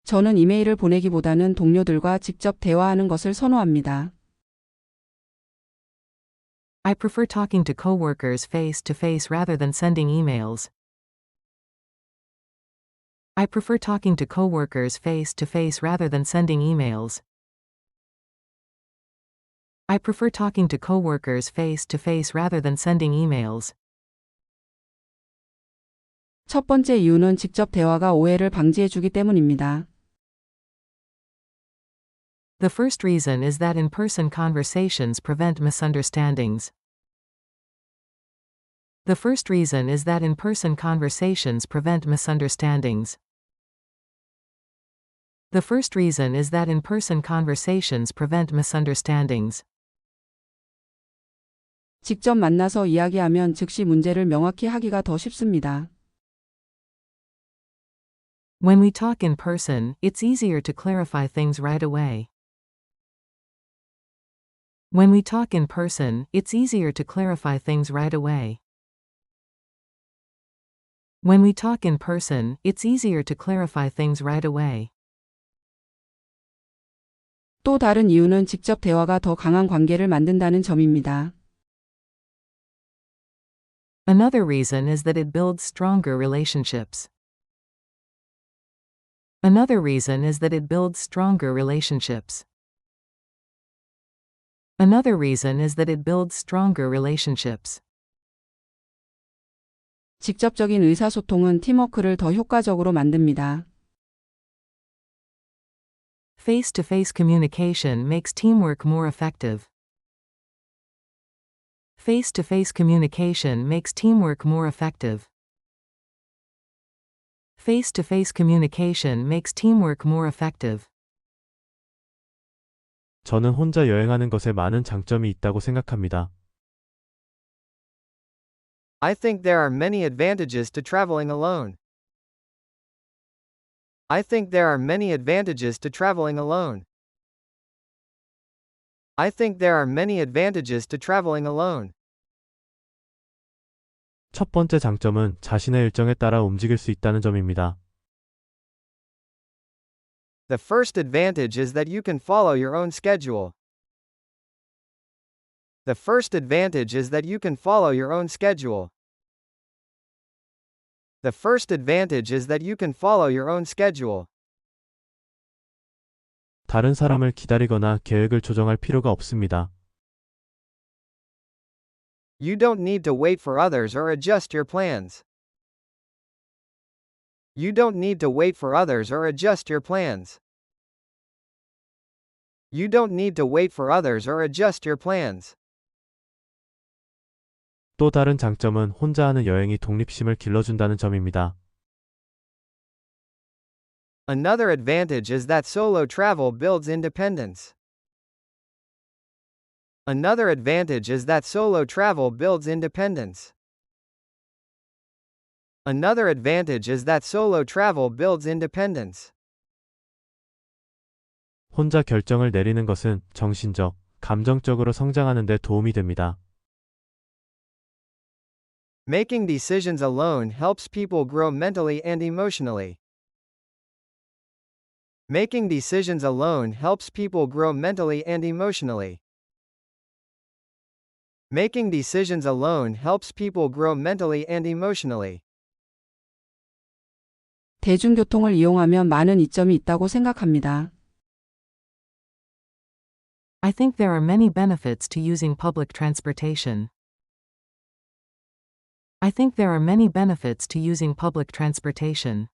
저는 이메일을 보내기보다는 동료들과 직접 대화하는 것을 선호합니다. I prefer talking to coworkers face to face rather than sending emails. I prefer talking to coworkers face to face rather than sending emails. I prefer talking to coworkers face to face rather than sending emails. 첫 번째 이유는 직접 대화가 오해를 방지해주기 때문입니다. The first reason is that in-person conversations prevent misunderstandings. The first reason is that in-person conversations prevent misunderstandings. The first reason is that in-person conversations prevent misunderstandings. 직접 만나서 이야기하면 즉시 문제를 명확히 하기가 더 쉽습니다. When we talk in person, it's easier to clarify things right away. When we talk in person, it's easier to clarify things right away. When we talk in person, it's easier to clarify things right away. 또 다른 이유는 직접 대화가 더 강한 관계를 만든다는 점입니다. Another reason is that it builds stronger relationships. Another reason is that it builds stronger relationships. Another reason is that it builds stronger relationships. 직접적인 의사소통은 팀워크를 더 효과적으로 만듭니다. Face-to-face communication makes teamwork more effective. Face-to-face communication makes teamwork more effective. Face-to-face communication makes teamwork more effective. 저는 혼자 여행하는 것에 많은 장점이 있다고 생각합니다. I think there are many advantages to traveling alone. I think there are many advantages to traveling alone. I think there are many advantages to traveling alone. 첫 번째 장점은 자신의 일정에 따라 움직일 수 있다는 점입니다. The first advantage is that you can follow your own schedule. The first advantage is that you can follow your own schedule. The first advantage is that you can follow your own schedule. 다른 사람을 기다리거나 계획을 조정할 필요가 없습니다. You don't need to wait for others or adjust your plans. You don't need to wait for others or adjust your plans. You don't need to wait for others or adjust your plans. 또 다른 장점은 혼자 하는 여행이 독립심을 길러준다는 점입니다. Another advantage is that solo travel builds independence. Another advantage is that solo travel builds independence. Another advantage is that solo travel builds independence. 혼자 결정을 내리는 것은 정신적, 감정적으로 성장하는 데 도움이 됩니다. Making decisions alone helps people grow mentally and emotionally. Making decisions alone helps people grow mentally and emotionally. Making decisions alone helps people grow mentally and emotionally. 대중교통을 이용하면 많은 이점이 있다고 생각합니다. I think there are many benefits to using public transportation. I think there are many benefits to using public transportation.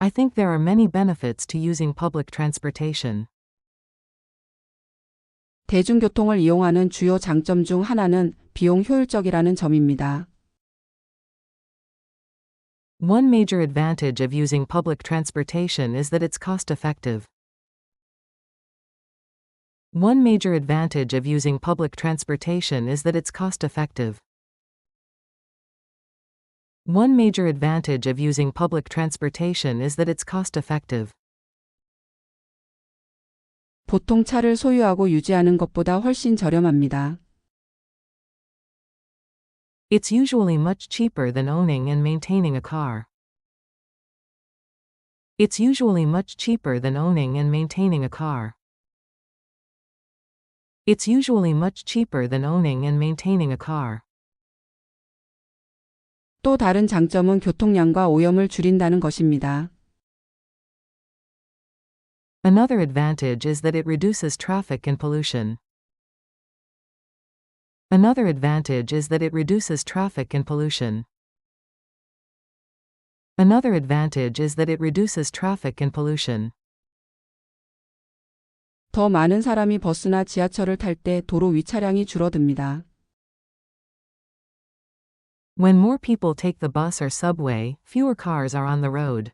I think there are many benefits to using public transportation. 대중교통을 이용하는 주요 장점 중 하나는 비용 효율적이라는 점입니다. One major advantage of using public transportation is that it's cost-effective. One major advantage of using public transportation is that it's cost-effective. One major advantage of using public transportation is that it's cost-effective. 보통 차를 소유하고 유지하는 것보다 훨씬 저렴합니다. It's usually much cheaper than owning and maintaining a car. It's usually much cheaper than owning and maintaining a car. It's usually much cheaper than owning and maintaining a car. 또 다른 장점은 교통량과 오염을 줄인다는 것입니다. Another advantage is that it reduces traffic and pollution. Another advantage is that it reduces traffic and pollution. Another advantage is that it reduces traffic and pollution. 더 많은 사람이 버스나 지하철을 탈 때 도로 위 차량이 줄어듭니다. When more people take the bus or subway, fewer cars are on the road.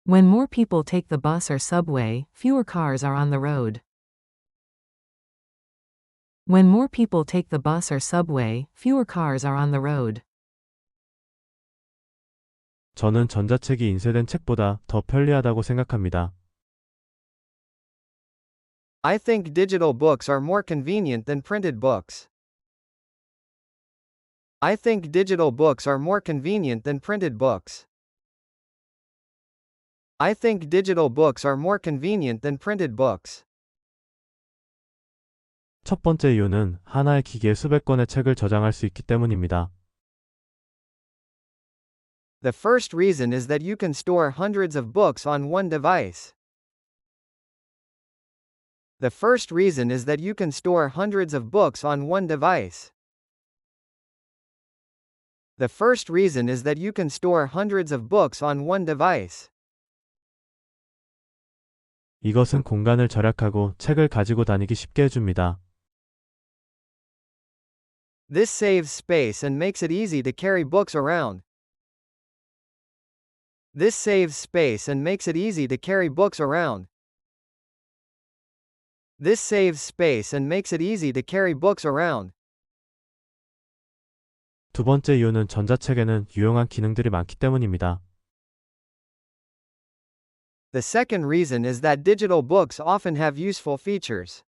When more people take the bus or subway, fewer cars are on the road. When more people take the bus or subway, fewer cars are on the road. 저는 전자책이 인쇄된 책보다 더 편리하다고 생각합니다. I think digital books are more convenient than printed books. I think digital books are more convenient than printed books. I think digital books are more convenient than printed books. 첫 번째 이유는 하나의 기기에 수백 권의 책을 저장할 수 있기 때문입니다. The first reason is that you can store hundreds of books on one device. The first reason is that you can store hundreds of books on one device. The first reason is that you can store hundreds of books on one device. 이것은 공간을 절약하고 책을 가지고 다니기 쉽게 해줍니다. This saves space and makes it easy to carry books around. This saves space and makes it easy to carry books around. This saves space and makes it easy to carry books around. 두 번째 이유는 전자책에는 유용한 기능들이 많기 때문입니다. The second reason is that digital books often have useful features.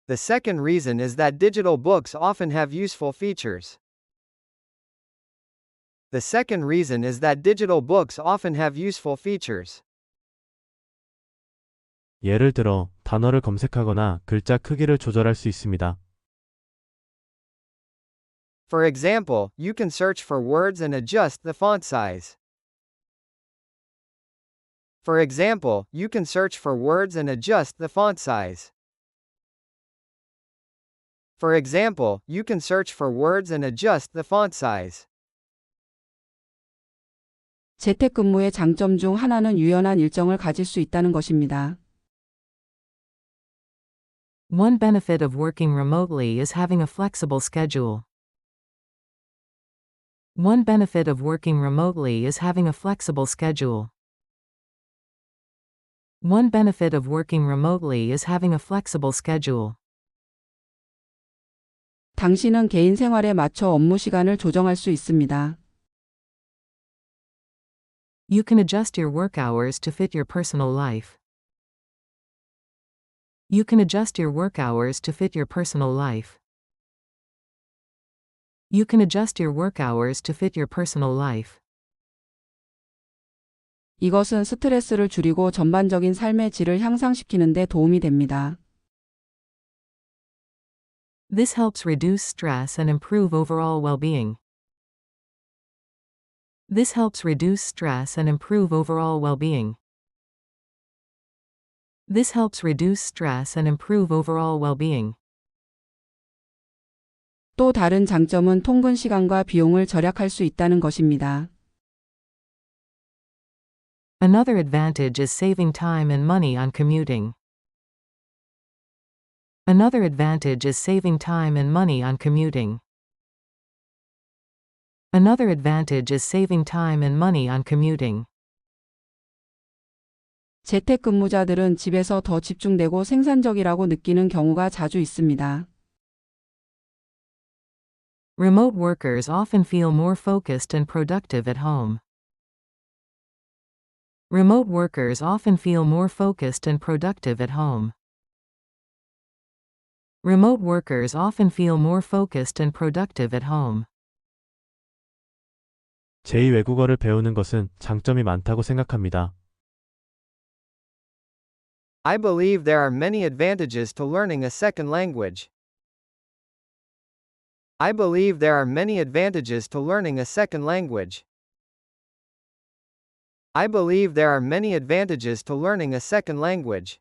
The second reason is that digital books often have useful features. The second reason is that digital books often have useful features. 예를 들어, 단어를 검색하거나 글자 크기를 조절할 수 있습니다. For example, you can search for words and adjust the font size. For example, you can search for words and adjust the font size. For example, you can search for words and adjust the font size. 재택근무의 장점 중 하나는 유연한 일정을 가질 수 있다는 것입니다. One benefit of working remotely is having a flexible schedule. One benefit of working remotely is having a flexible schedule. One benefit of working remotely is having a flexible schedule. 당신은 개인 생활에 맞춰 업무 시간을 조정할 수 있습니다. You can adjust your work hours to fit your personal life. You can adjust your work hours to fit your personal life. You can adjust your work hours to fit your personal life. 이것은 스트레스를 줄이고 전반적인 삶의 질을 향상시키는 데 도움이 됩니다. This helps reduce stress and improve overall well-being. This helps reduce stress and improve overall well-being. This helps reduce stress and improve overall well-being. 또 다른 장점은 통근 시간과 비용을 절약할 수 있다는 것입니다. Another advantage is saving time and money on commuting. Another advantage is saving time and money on commuting. Another advantage is saving time and money on commuting. 재택근무자들은 집에서 더 집중되고 생산적이라고 느끼는 경우가 자주 있습니다. Remote workers often feel more focused and productive at home. Remote workers often feel more focused and productive at home. Remote workers often feel more focused and productive at home. 제2 외국어를 배우는 것은 장점이 많다고 생각합니다. I believe there are many advantages to learning a second language. I believe there are many advantages to learning a second language. I believe there are many advantages to learning a second language.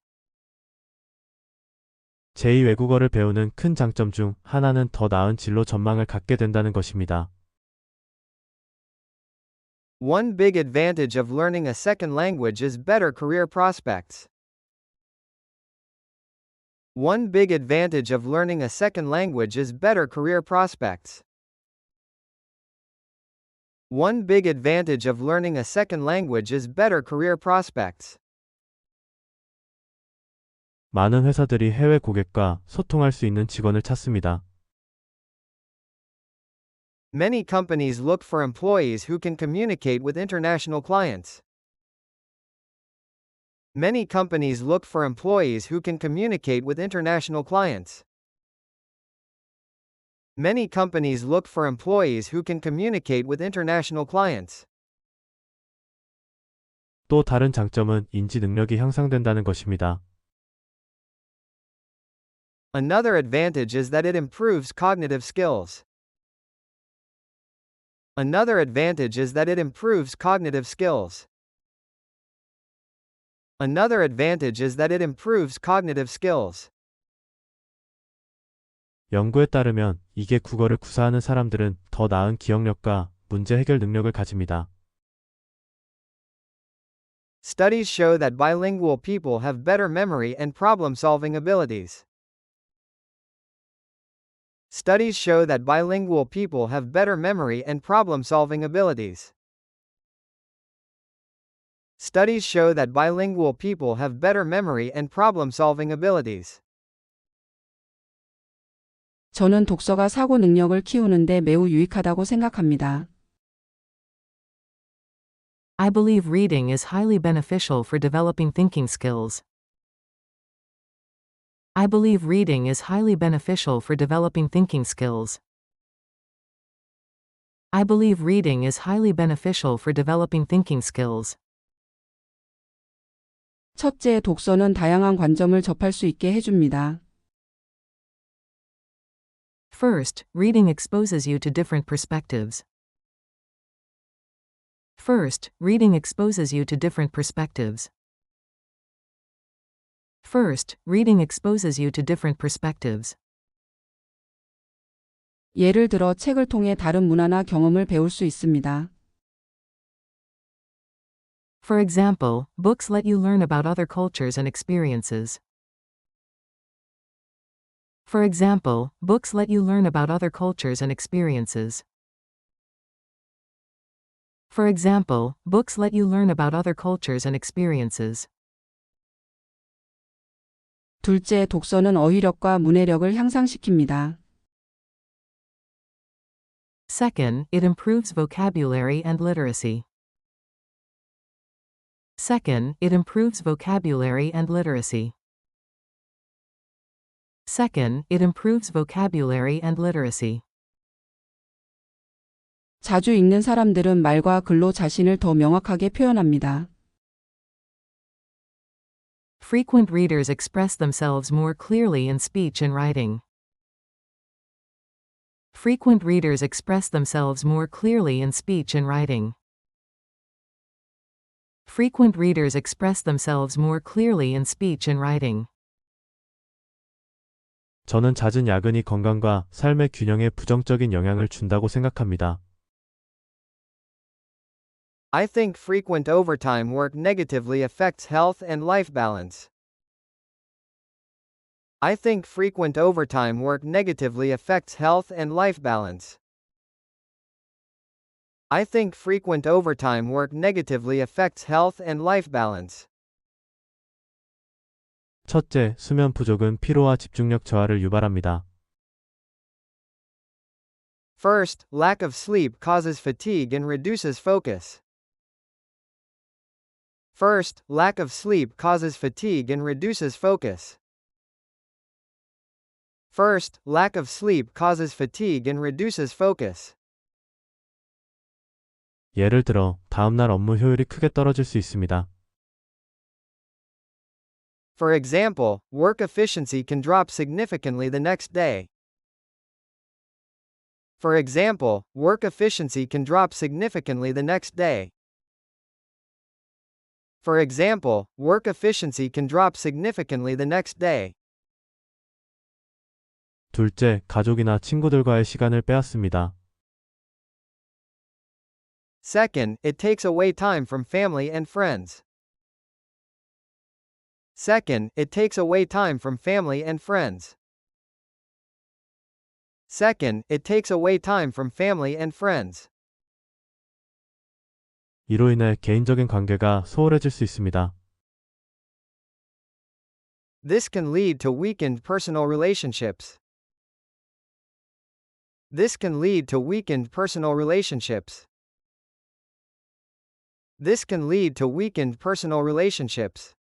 제2 외국어를 배우는 큰 장점 중 하나는 더 나은 진로 전망을 갖게 된다는 것입니다. One big advantage of learning a second language is better career prospects. One big advantage of learning a second language is better career prospects. One big advantage of learning a second language is better career prospects. 많은 회사들이 해외 고객과 소통할 수 있는 직원을 찾습니다. Many companies look for employees who can communicate with international clients. Many companies look for employees who can communicate with international clients. Many companies look for employees who can communicate with international clients. 또 다른 장점은 인지 능력이 향상된다는 것입니다. Another advantage is that it improves cognitive skills. Another advantage is that it improves cognitive skills. Another advantage is that it improves cognitive skills. 연구에 따르면 이게 국어를 구사하는 사람들은 더 나은 기억력과 문제 해결 능력을 가집니다. Studies show that bilingual people have better memory and problem-solving abilities. Studies show that bilingual people have better memory and problem-solving abilities. Studies show that bilingual people have better memory and problem-solving abilities. 저는 독서가 사고 능력을 키우는데 매우 유익하다고 생각합니다. I believe reading is highly beneficial for developing thinking skills. I believe reading is highly beneficial for developing thinking skills. I believe reading is highly beneficial for developing thinking skills. 첫째, 독서는 다양한 관점을 접할 수 있게 해줍니다. First, reading exposes you to different perspectives. First, reading exposes you to different perspectives. First, reading exposes you to different perspectives. 예를 들어 책을 통해 다른 문화나 경험을 배울 수 있습니다. For example, books let you learn about other cultures and experiences. For example, books let you learn about other cultures and experiences. For example, books let you learn about other cultures and experiences. 둘째, 독서는 어휘력과 문해력을 향상시킵니다. Second, it improves vocabulary and literacy. Second, it improves vocabulary and literacy. Second, it improves vocabulary and literacy. 자주 읽는 사람들은 말과 글로 자신을 더 명확하게 표현합니다. Frequent readers express themselves more clearly in speech and writing. Frequent readers express themselves more clearly in speech and writing. Frequent readers express themselves more clearly in speech and writing. 저는 잦은 야근이 건강과 삶의 균형에 부정적인 영향을 준다고 생각합니다. I think frequent overtime work negatively affects health and life balance. I think frequent overtime work negatively affects health and life balance. I think frequent overtime work negatively affects health and life balance. 첫째, 수면 부족은 피로와 집중력 저하를 유발합니다. First, lack of sleep causes fatigue and reduces focus. First, lack of sleep causes fatigue and reduces focus. First, lack of sleep causes fatigue and reduces focus. 예를 들어 다음날 업무 효율이 크게 떨어질 수 있습니다. For example, work efficiency can drop significantly the next day. For example, work efficiency can drop significantly the next day. For example, work efficiency can drop significantly the next day. 둘째, 가족이나 친구들과의 시간을 빼앗습니다. Second, it takes away time from family and friends. Second, it takes away time from family and friends. Second, it takes away time from family and friends. 이로 인해 개인적인 관계가 소홀해질 수 있습니다. This can lead to weakened personal relationships. This can lead to weakened personal relationships. This can lead to weakened personal relationships.